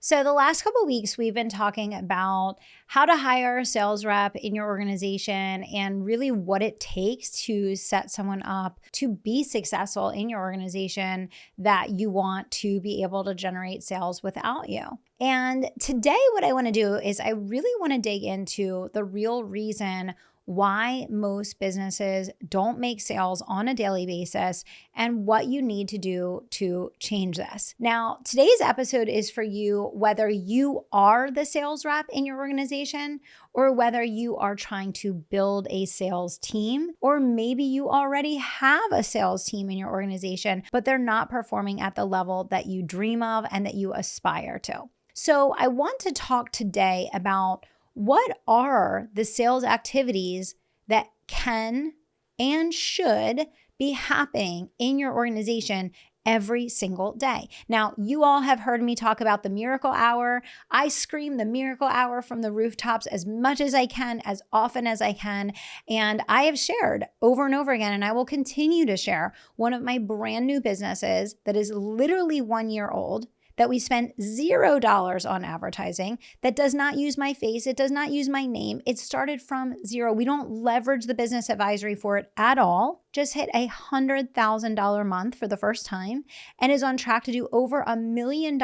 So the last couple of weeks, we've been talking about how to hire a sales rep in your organization and really what it takes to set someone up to be successful in your organization that you want to be able to generate sales without you. And today, what I want to do is I really want to dig into the real reason why most businesses don't make sales on a daily basis and what you need to do to change this. Now, today's episode is for you, whether you are the sales rep in your organization or whether you are trying to build a sales team, or maybe you already have a sales team in your organization, but they're not performing at the level that you dream of and that you aspire to. So I want to talk today about what are the sales activities that can and should be happening in your organization every single day. Now, you all have heard me talk about the miracle hour. I scream the miracle hour from the rooftops as much as I can, as often as I can. And I have shared over and over again, and I will continue to share one of my brand new businesses that is literally 1 year old, that we spent $0 on advertising, that does not use my face, it does not use my name. It started from zero. We don't leverage the business advisory for it at all. Just hit $100,000 month for the first time and is on track to do over $1 million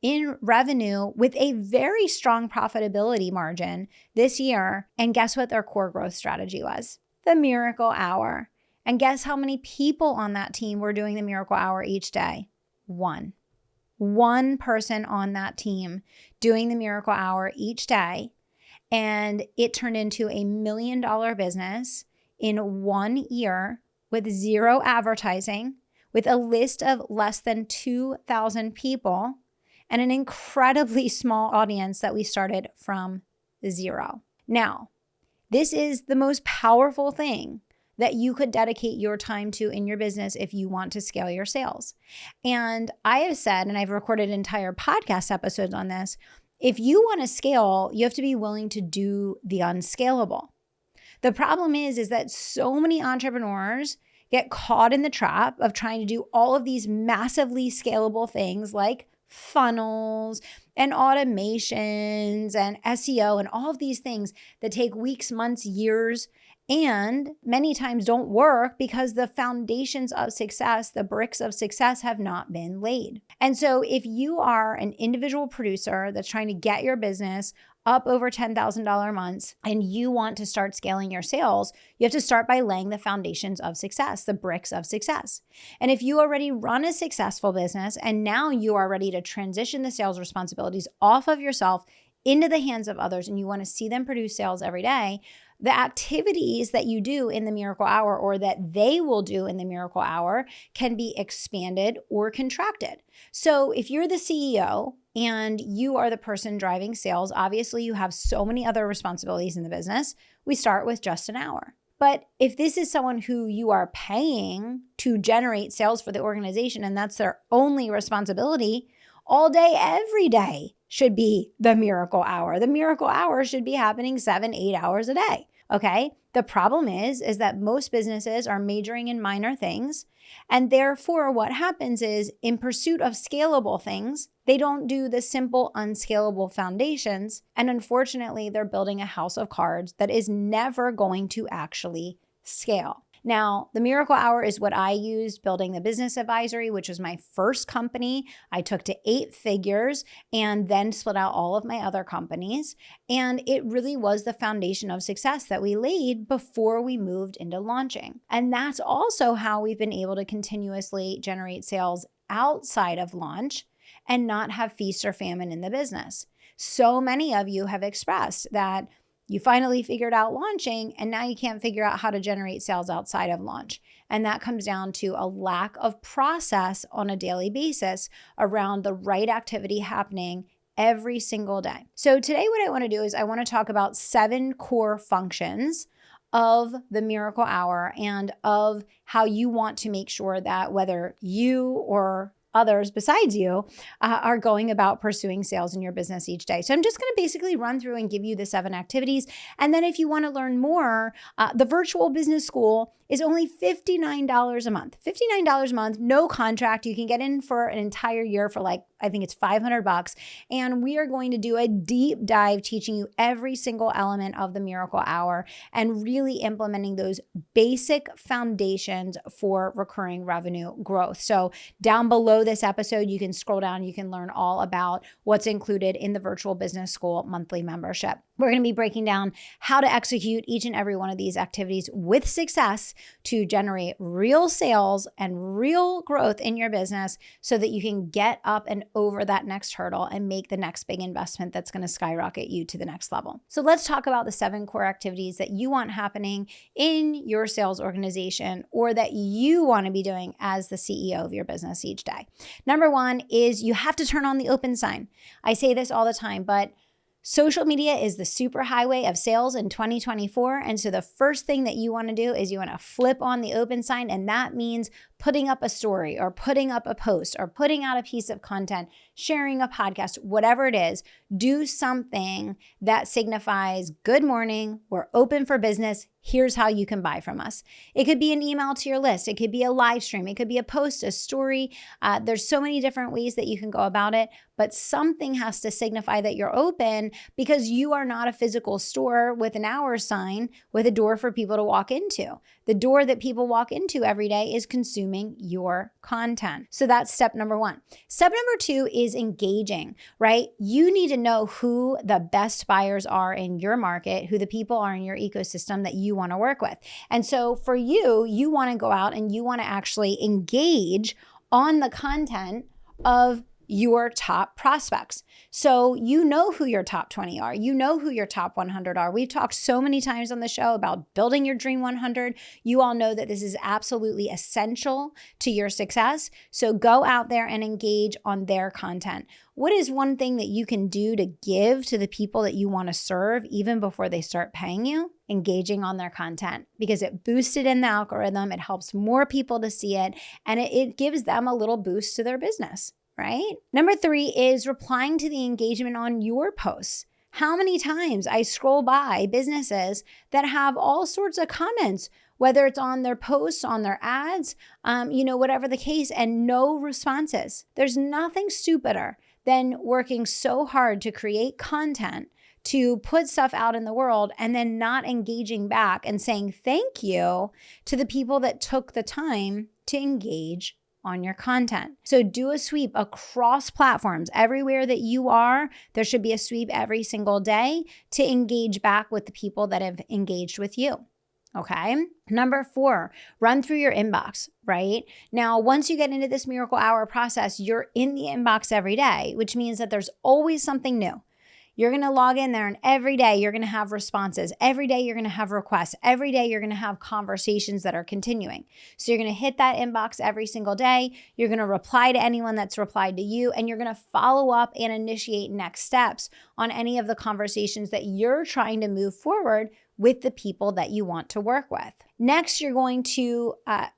in revenue with a very strong profitability margin this year. And guess what their core growth strategy was? The miracle hour. And guess how many people on that team were doing the miracle hour each day? One person on that team doing the miracle hour each day, and it turned into $1 million business in 1 year with zero advertising, with a list of less than 2,000 people, and an incredibly small audience that we started from zero. Now, this is the most powerful thing that you could dedicate your time to in your business if you want to scale your sales. And I have said, and I've recorded entire podcast episodes on this, if you want to scale, you have to be willing to do the unscalable. The problem is that so many entrepreneurs get caught in the trap of trying to do all of these massively scalable things like funnels and automations and SEO and all of these things that take weeks, months, years, and many times don't work because the foundations of success, the bricks of success, have not been laid. And so if you are an individual producer that's trying to get your business up over $10,000 months and you want to start scaling your sales, you have to start by laying the foundations of success, the bricks of success. And if you already run a successful business and now you are ready to transition the sales responsibilities off of yourself into the hands of others and you want to see them produce sales every day, the activities that you do in the miracle hour or that they will do in the miracle hour can be expanded or contracted. So if you're the CEO and you are the person driving sales, obviously you have so many other responsibilities in the business. We start with just an hour. But if this is someone who you are paying to generate sales for the organization and that's their only responsibility, all day, every day should be the miracle hour. The miracle hour should be happening 7-8 hours a day. Okay. The problem is that most businesses are majoring in minor things. And therefore, what happens is in pursuit of scalable things, they don't do the simple unscalable foundations. And unfortunately, they're building a house of cards that is never going to actually scale. Now, the miracle hour is what I used building the business advisory, which was my first company. I took to 8 figures and then split out all of my other companies. And it really was the foundation of success that we laid before we moved into launching. And that's also how we've been able to continuously generate sales outside of launch and not have feast or famine in the business. So many of you have expressed that you finally figured out launching and now you can't figure out how to generate sales outside of launch. And that comes down to a lack of process on a daily basis around the right activity happening every single day. So today what I want to do is I want to talk about 7 core functions of the miracle hour and of how you want to make sure that whether you or others besides you are going about pursuing sales in your business each day. So I'm just going to basically run through and give you the 7 activities. And then if you want to learn more, the virtual business school is only $59 a month. $59 a month, no contract. You can get in for an entire year for like I think it's $500. And we are going to do a deep dive teaching you every single element of the Miracle Hour and really implementing those basic foundations for recurring revenue growth. So down below this episode, you can scroll down, you can learn all about what's included in the Virtual Business School monthly membership. We're going to be breaking down how to execute each and every one of these activities with success to generate real sales and real growth in your business so that you can get up and over that next hurdle and make the next big investment that's going to skyrocket you to the next level. So let's talk about the 7 core activities that you want happening in your sales organization or that you want to be doing as the CEO of your business each day. Number 1 is you have to turn on the open sign. I say this all the time, but social media is the superhighway of sales in 2024. And so the first thing that you want to do is you want to flip on the open sign. And that means putting up a story or putting up a post or putting out a piece of content, sharing a podcast, whatever it is, do something that signifies, good morning, we're open for business. Here's how you can buy from us. It could be an email to your list. It could be a live stream. It could be a post, a story. There's so many different ways that you can go about it, but something has to signify that you're open because you are not a physical store with an hour sign with a door for people to walk into. The door that people walk into every day is consuming your content. So that's step number 1. Step number 2 is engaging, right? You need to know who the best buyers are in your market, who the people are in your ecosystem that you want to work with. And so for you, you want to go out and you want to actually engage on the content of your top prospects. So you know who your top 20 are. You know who your top 100 are. We've talked so many times on the show about building your dream 100. You all know that this is absolutely essential to your success. So go out there and engage on their content. What is one thing that you can do to give to the people that you want to serve even before they start paying you? Engaging on their content, because it boosts it in the algorithm. It helps more people to see it, and it gives them a little boost to their business. Right? Number 3 is replying to the engagement on your posts. How many times I scroll by businesses that have all sorts of comments, whether it's on their posts, on their ads, whatever the case, and no responses. There's nothing stupider than working so hard to create content, to put stuff out in the world, and then not engaging back and saying thank you to the people that took the time to engage on your content. So do a sweep across platforms. Everywhere that you are, there should be a sweep every single day to engage back with the people that have engaged with you. Okay. Number 4, run through your inbox, right? Now, once you get into this Miracle Hour process, you're in the inbox every day, which means that there's always something new. You're going to log in there and every day you're going to have responses. Every day you're going to have requests. Every day you're going to have conversations that are continuing. So you're going to hit that inbox every single day. You're going to reply to anyone that's replied to you, and you're going to follow up and initiate next steps on any of the conversations that you're trying to move forward with the people that you want to work with. Next, you're going to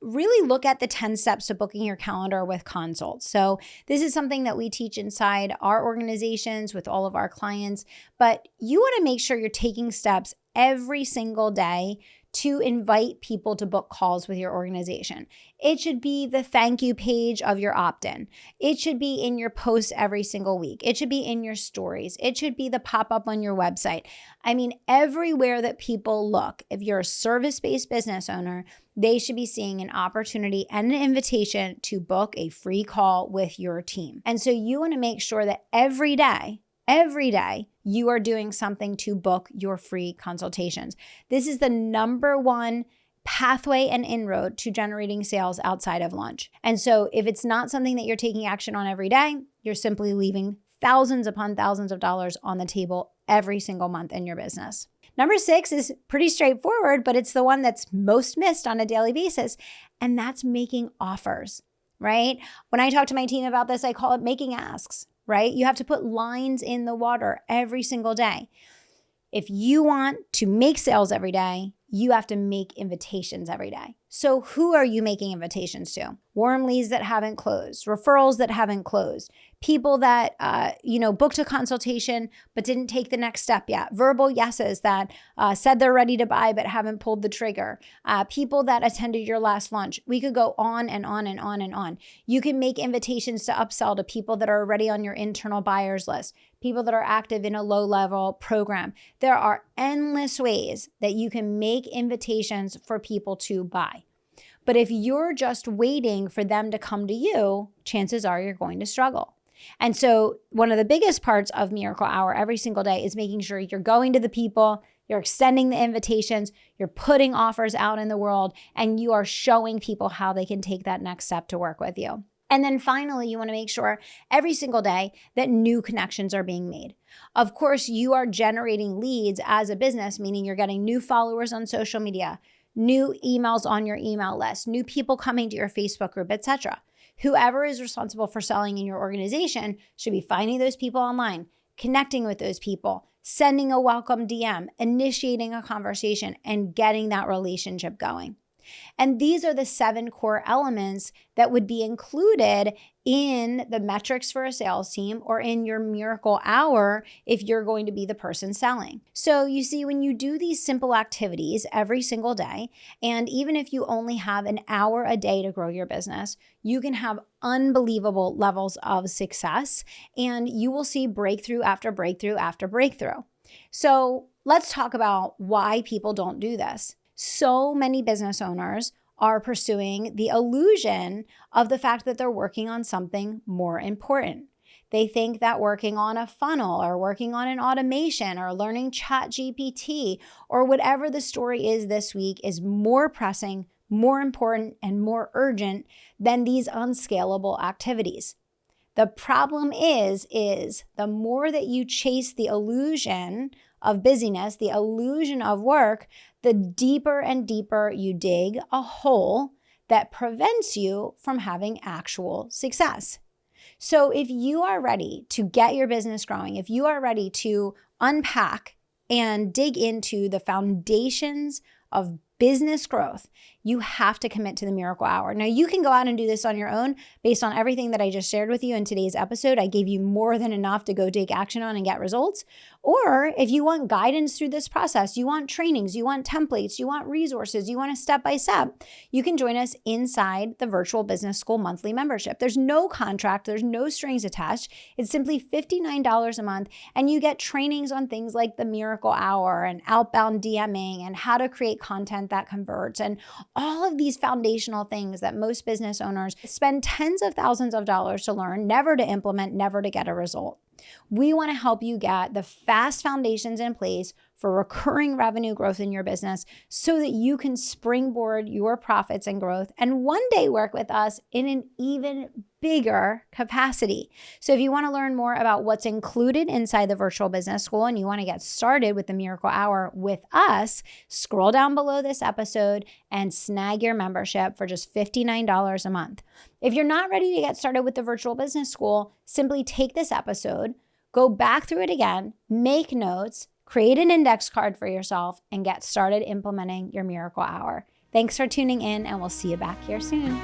really look at the 10 steps to booking your calendar with consults. So this is something that we teach inside our organizations with all of our clients, but you want to make sure you're taking steps every single day to invite people to book calls with your organization. It should be the thank you page of your opt-in. It should be in your posts every single week. It should be in your stories. It should be the pop-up on your website. I mean, everywhere that people look, if you're a service-based business owner, they should be seeing an opportunity and an invitation to book a free call with your team. And so you want to make sure that every day, you are doing something to book your free consultations. This is the number 1 pathway and inroad to generating sales outside of lunch. And so if it's not something that you're taking action on every day, you're simply leaving thousands upon thousands of dollars on the table every single month in your business. Number 6 is pretty straightforward, but it's the one that's most missed on a daily basis, and that's making offers, right? When I talk to my team about this, I call it making asks. Right? You have to put lines in the water every single day. If you want to make sales every day, you have to make invitations every day. So who are you making invitations to? Warm leads that haven't closed, referrals that haven't closed, people that, booked a consultation but didn't take the next step yet, verbal yeses that said they're ready to buy but haven't pulled the trigger, people that attended your last launch. We could go on and on and on and on. You can make invitations to upsell to people that are already on your internal buyers list, people that are active in a low-level program. There are endless ways that you can make invitations for people to buy. But if you're just waiting for them to come to you, chances are you're going to struggle. And so one of the biggest parts of Miracle Hour every single day is making sure you're going to the people, you're extending the invitations, you're putting offers out in the world, and you are showing people how they can take that next step to work with you. And then finally, you want to make sure every single day that new connections are being made. Of course, you are generating leads as a business, meaning you're getting new followers on social media, new emails on your email list, new people coming to your Facebook group, etc. Whoever is responsible for selling in your organization should be finding those people online, connecting with those people, sending a welcome DM, initiating a conversation, and getting that relationship going. And these are the 7 core elements that would be included in the metrics for a sales team or in your Miracle Hour if you're going to be the person selling. So you see, when you do these simple activities every single day, and even if you only have an hour a day to grow your business, you can have unbelievable levels of success, and you will see breakthrough after breakthrough after breakthrough. So let's talk about why people don't do this. So many business owners are pursuing the illusion of the fact that they're working on something more important. They think that working on a funnel or working on an automation or learning ChatGPT or whatever the story is this week is more pressing, more important, and more urgent than these unscalable activities. The problem is the more that you chase the illusion of busyness, the illusion of work, the deeper and deeper you dig a hole that prevents you from having actual success. So if you are ready to get your business growing, if you are ready to unpack and dig into the foundations of business growth, you have to commit to the Miracle Hour. Now, you can go out and do this on your own based on everything that I just shared with you in today's episode. I gave you more than enough to go take action on and get results. Or if you want guidance through this process, you want trainings, you want templates, you want resources, you want a step-by-step, you can join us inside the Virtual Business School monthly membership. There's no contract, there's no strings attached. It's simply $59 a month, and you get trainings on things like the Miracle Hour and outbound DMing and how to create content that converts and all of these foundational things that most business owners spend tens of thousands of dollars to learn, never to implement, never to get a result. We want to help you get the fast foundations in place for recurring revenue growth in your business so that you can springboard your profits and growth and one day work with us in an even bigger capacity. So if you want to learn more about what's included inside the Virtual Business School and you want to get started with the Miracle Hour with us, scroll down below this episode and snag your membership for just $59 a month. If you're not ready to get started with the Virtual Business School, simply take this episode, go back through it again, make notes, create an index card for yourself, and get started implementing your Miracle Hour. Thanks for tuning in, and we'll see you back here soon.